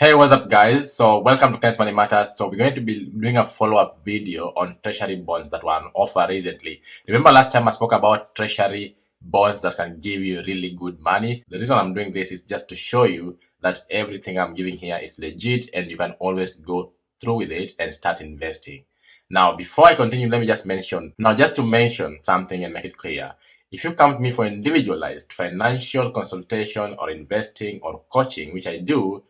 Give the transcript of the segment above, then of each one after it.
Hey, what's up, guys? So, welcome to Kshs Money Matters. So, we're going to be doing a follow-up video on Treasury bonds that were on offer recently. Remember last time I spoke about Treasury bonds that can give you really good money? The reason I'm doing this is just to show you that everything I'm giving here is legit and you can always go through with it and start investing. Now, before I continue, let me just mention something and make it clear. If you come to me for individualized financial consultation or investing or coaching, which I do,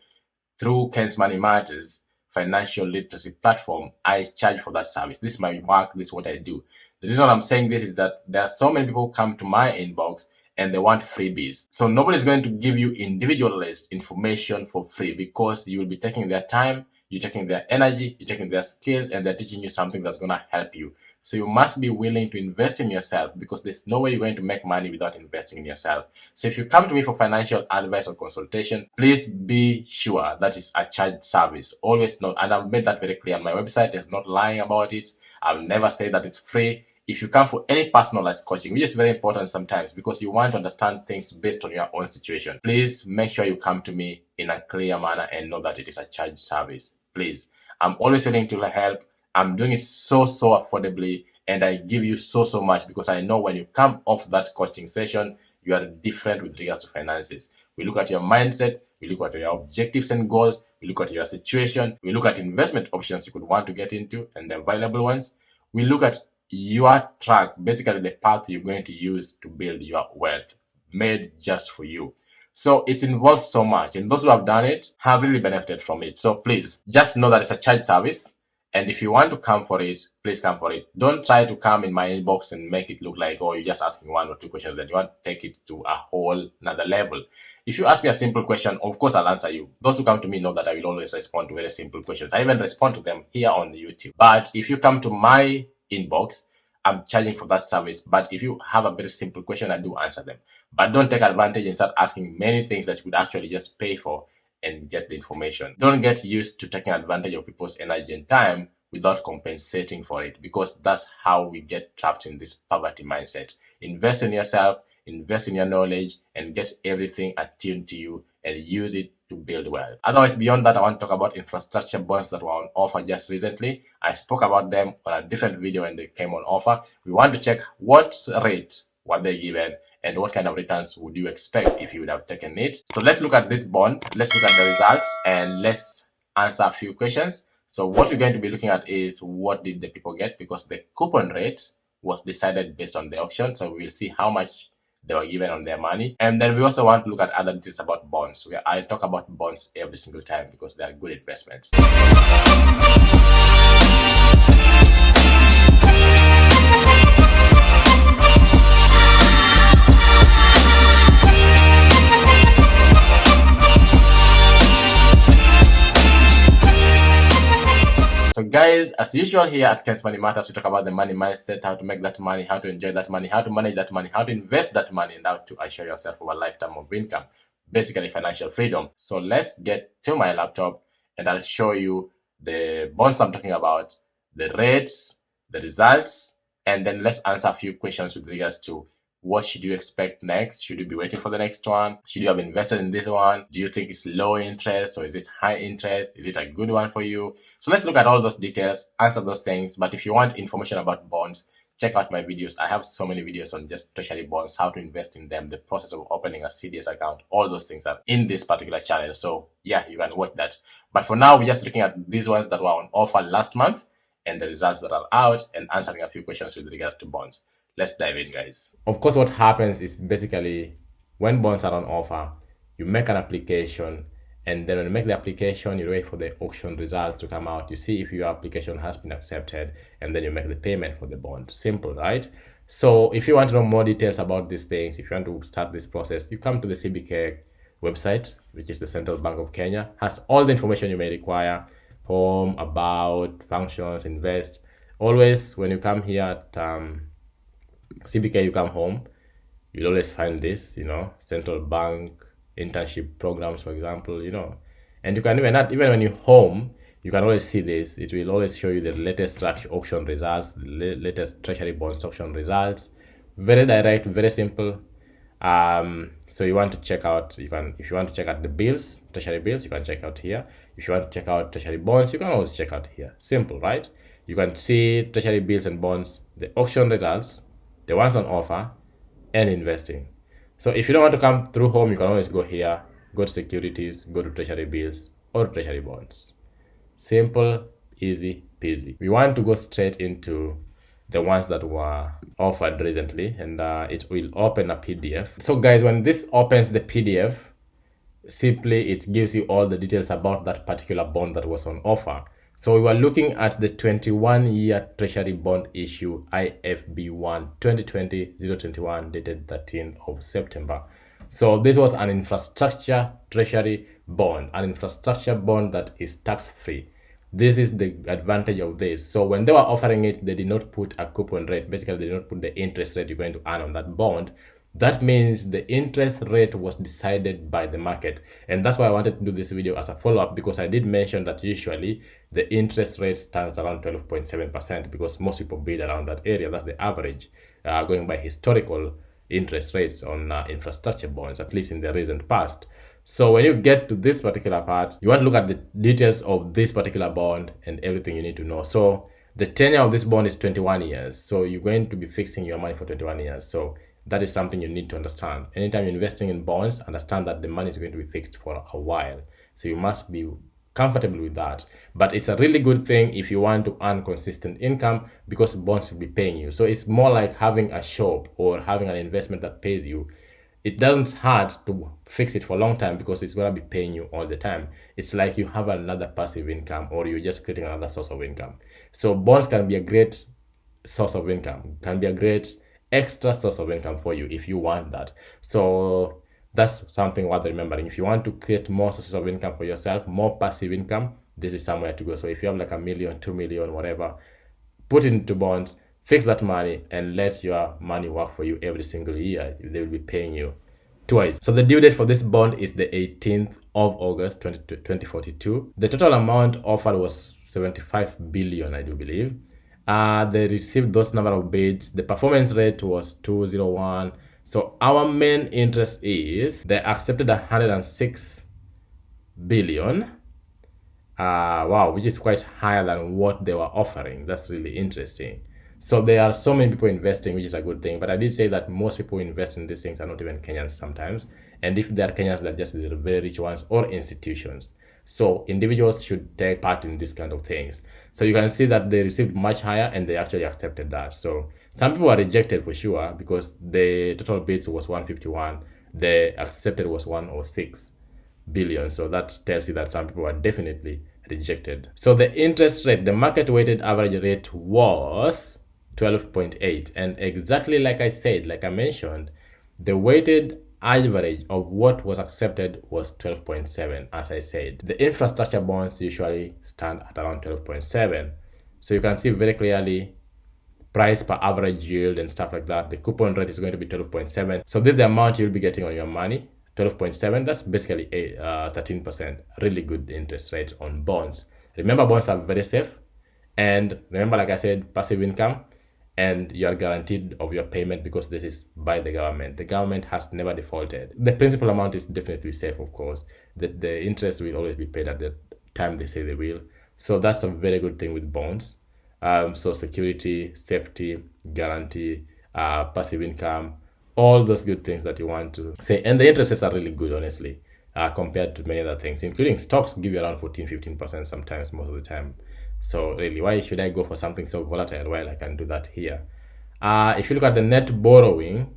through Kshs Money Matters financial literacy platform, I charge for that service. This is my work. This is what I do. The reason I'm saying this is that there are so many people who come to my inbox and they want freebies. So nobody's going to give you individualized information for free because you will be taking their time, you're taking their energy, you're taking their skills, and they're teaching you something that's going to help you. So you must be willing to invest in yourself because there's no way you're going to make money without investing in yourself. So if you come to me for financial advice or consultation, please be sure that is a charged service. Always know, and I've made that very clear on my website. I'm not lying about it. I've never said that it's free. If you come for any personalized coaching, which is very important sometimes because you want to understand things based on your own situation, please make sure you come to me in a clear manner and know that it is a charged service. Please, I'm always willing to help. I'm doing it so affordably, and I give you so much because I know when you come off that coaching session, you are different with regards to finances. We look at your mindset, we look at your objectives and goals, we look at your situation, we look at investment options you could want to get into and the available ones. We look at your track, basically the path you're going to use to build your wealth made just for you. So it involves so much, and those who have done it have really benefited from it. So please just know that it's a charged service, and if you want to come for it, please come for it. Don't try to come in my inbox and make it look like, oh, you're just asking one or two questions and you want to take it to a whole another level. If you ask me a simple question, of course I'll answer you. Those who come to me know that I will always respond to very simple questions. I even respond to them here on the YouTube. But if you come to my inbox, I'm charging for that service. But if you have a very simple question, I do answer them. But don't take advantage and start asking many things that you would actually just pay for and get the information. Don't get used to taking advantage of people's energy and time without compensating for it, because that's how we get trapped in this poverty mindset. Invest in yourself, invest in your knowledge, and get everything attuned to you and use it to build wealth. Otherwise, beyond that, I want to talk about infrastructure bonds that were on offer just recently. I spoke about them on a different video when they came on offer. We want to check what rate were they given and what kind of returns would you expect if you would have taken it. So let's look at this bond, let's look at the results, and let's answer a few questions. So what we're going to be looking at is what did the people get, because the coupon rate was decided based on the auction. So we'll see how much they were given on their money. And then we also want to look at other details about bonds. I talk about bonds every single time because they are good investments. So guys, as usual here at Kshs Money Matters, we talk about the money mindset, how to make that money, how to enjoy that money, how to manage that money, how to invest that money, and how to assure yourself of a lifetime of income, basically financial freedom. So let's get to my laptop and I'll show you the bonds I'm talking about, the rates, the results, and then let's answer a few questions with regards to what should you expect next? Should you be waiting for the next one? Should you have invested in this one? Do you think it's low interest or is it high interest? Is it a good one for you? So let's look at all those details, answer those things. But if you want information about bonds, check out my videos. I have so many videos on just treasury bonds, how to invest in them, the process of opening a CDS account. All those things are in this particular channel. So yeah, you can watch that. But for now, we're just looking at these ones that were on offer last month and the results that are out and answering a few questions with regards to bonds. Let's dive in, guys. Of course, what happens is basically when bonds are on offer, you make an application, and then when you make the application, you wait for the auction results to come out. You see if your application has been accepted, and then you make the payment for the bond. Simple, right? So if you want to know more details about these things, if you want to start this process, you come to the CBK website, which is the Central Bank of Kenya, has all the information you may require: home, about, functions, invest. Always, when you come here at CBK, you come home, you'll always find this, central bank internship programs, for example, and you can even when you're home, you can always see this. It will always show you the latest auction results, the latest treasury bonds auction results. Very direct, very simple. So you want to check out, if you want to check out the bills, treasury bills, you can check out here. If you want to check out treasury bonds, you can always check out here. Simple, right? You can see treasury bills and bonds, the auction results, the ones on offer, and investing. So if you don't want to come through home, you can always go here, go to securities, go to treasury bills or treasury bonds. Simple, easy peasy. We want to go straight into the ones that were offered recently, and it will open a PDF. So guys, when this opens the PDF, simply it gives you all the details about that particular bond that was on offer. So we were looking at the 21-year treasury bond issue IFB1 2020-021 dated 13th of September. So this was an infrastructure treasury bond, an infrastructure bond that is tax-free. This is the advantage of this. So when they were offering it, they did not put a coupon rate. Basically, they did not put the interest rate you're going to earn on that bond. That means the interest rate was decided by the market. And that's why I wanted to do this video as a follow-up, because I did mention that usually the interest rate stands around 12.7% because most people bid around that area. That's the average, going by historical interest rates on infrastructure bonds, at least in the recent past. So when you get to this particular part, you want to look at the details of this particular bond and everything you need to know. So the tenure of this bond is 21 years. So you're going to be fixing your money for 21 years. So that is something you need to understand. Anytime you're investing in bonds, understand that the money is going to be fixed for a while. So you must be comfortable with that. But it's a really good thing if you want to earn consistent income, because bonds will be paying you. So it's more like having a shop or having an investment that pays you. It doesn't hurt to fix it for a long time because it's going to be paying you all the time. It's like you have another passive income, or you're just creating another source of income. So bonds can be a great source of income, can be a great extra source of income for you if you want that. So that's something worth remembering. If you want to create more sources of income for yourself, more passive income, this is somewhere to go. So if you have like $1 million, 2 million, whatever, put it into bonds, fix that money, and let your money work for you every single year. They will be paying you twice. So the due date for this bond is the 18th of August 2042. The total amount offered was 75 billion, I do believe. They received those number of bids. The performance rate was 201. So our main interest is they accepted 106 billion. Wow, which is quite higher than what they were offering. That's really interesting. So there are so many people investing, which is a good thing. But I did say that most people invest in these things are not even Kenyans sometimes. And if they are Kenyans, they're just the very rich ones or institutions. So individuals should take part in these kind of things. So you can see that they received much higher and they actually accepted that. So some people were rejected for sure because the total bids was 151. The accepted was 106 billion. So that tells you that some people were definitely rejected. So the interest rate, the market weighted average rate was 12.8. And exactly like I said, like I mentioned, the weighted average of what was accepted was 12.7. As I said, the infrastructure bonds usually stand at around 12.7. So you can see very clearly price per average yield and stuff like that. The coupon rate is going to be 12.7. So this is the amount you'll be getting on your money, 12.7. That's basically 13%. Really good interest rates on bonds. Remember, bonds are very safe. And remember, like I said, passive income. And you are guaranteed of your payment because this is by the government. The government has never defaulted. The principal amount is definitely safe, of course. The interest will always be paid at the time they say they will. So that's a very good thing with bonds. So security, safety, guarantee, passive income, all those good things that you want to say. And the interest rates are really good, honestly, compared to many other things, including stocks give you around 14-15% sometimes, most of the time. So really, why should I go for something so volatile? Well, I can do that here. If you look at the net borrowing,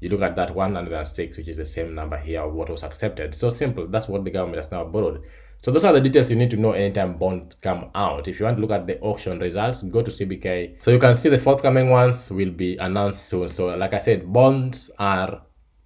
you look at that 106, which is the same number here of what was accepted. So simple. That's what the government has now borrowed. So those are the details you need to know anytime bonds come out. If you want to look at the auction results, go to CBK. So you can see the forthcoming ones will be announced soon. So like I said, bonds are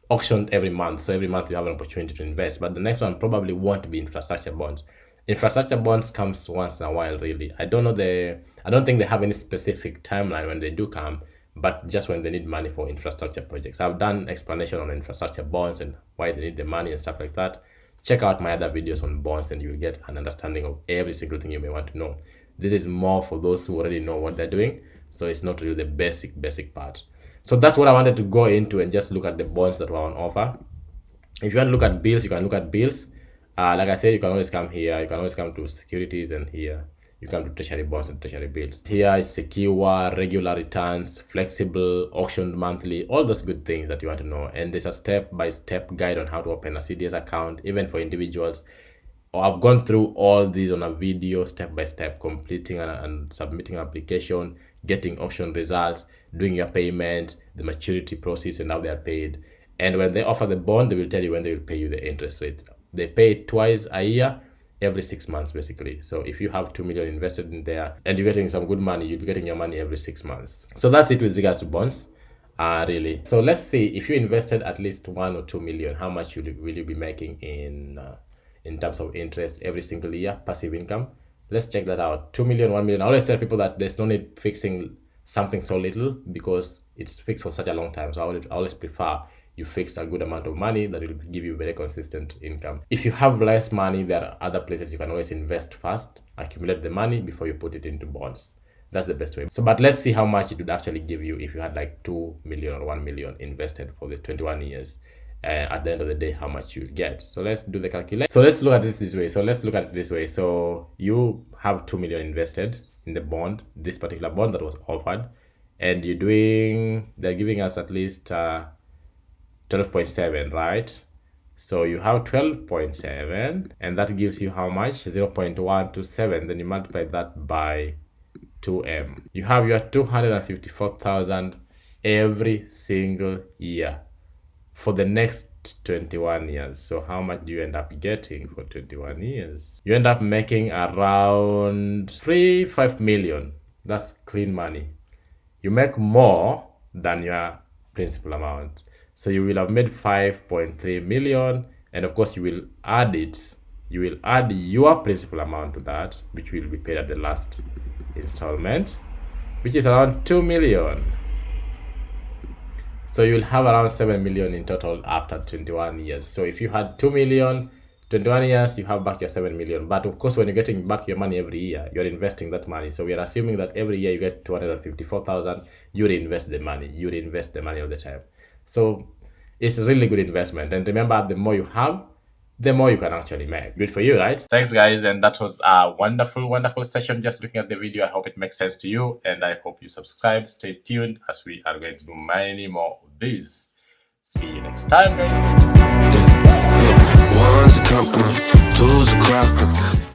auctioned every month. So every month you have an opportunity to invest. But the next one probably won't be infrastructure bonds. Infrastructure bonds comes once in a while, really. I don't think they have any specific timeline when they do come, but just when they need money for infrastructure projects. I've done explanation on infrastructure bonds and why they need the money and stuff like that. Check out my other videos on bonds and you'll get an understanding of every single thing you may want to know. This is more for those who already know what they're doing. So it's not really the basic part. So that's what I wanted to go into and just look at the bonds that were on offer. If you want to look at bills, you can look at bills. Like I said, you can always come here. You can always come to securities, and here you come to treasury bonds and treasury bills. Here is secure, regular returns, flexible, auctioned monthly, all those good things that you want to know. And there's a step-by-step guide on how to open a CDS account, even for individuals. I've gone through all these on a video, step by step, completing and submitting an application, getting auction results, doing your payment, the maturity process, and how they are paid. And when they offer the bond, they will tell you when they will pay you the interest rates. They pay it twice a year, every 6 months, basically. So if you have 2 million invested in there and you're getting some good money, you'll be getting your money every 6 months. So that's it with regards to bonds. Really. So let's see, if you invested at least 1 or 2 million, how much will you be making in terms of interest every single year, passive income? Let's check that out. 2 million, 1 million. I always tell people that there's no need fixing something so little because it's fixed for such a long time. So I always prefer you fix a good amount of money that will give you very consistent income. If you have less money, there are other places you can always invest first, accumulate the money before you put it into bonds. That's the best way. So, but let's see how much it would actually give you if you had like 2 million or 1 million invested for the 21 years. At the end of the day, how much you get. So let's do the calculation. So let's look at it this way. So you have 2 million invested in the bond, this particular bond that was offered, and they're giving us at least 12.7, right? So you have 12.7, and that gives you how much? 0.127. Then you multiply that by 2M. You have your 254,000 every single year for the next 21 years. So how much do you end up getting for 21 years? You end up making around 5 million. That's clean money. You make more than your principal amount. So you will have made 5.3 million, and of course you will add it. You will add your principal amount to that, which will be paid at the last installment, which is around 2 million. So you'll have around 7 million in total after 21 years. So if you had 2 million, 21 years, you have back your 7 million. But of course, when you're getting back your money every year, you're investing that money. So we are assuming that every year you get 254,000, you reinvest the money. You reinvest the money all the time. So it's a really good investment. And remember, the more you have, the more you can actually make. Good for you, right? Thanks, guys. And that was a wonderful, wonderful session. Just looking at the video, I hope it makes sense to you. And I hope you subscribe. Stay tuned as we are going to do many more of these. See you next time, guys. One's a compliment, two's a crowd.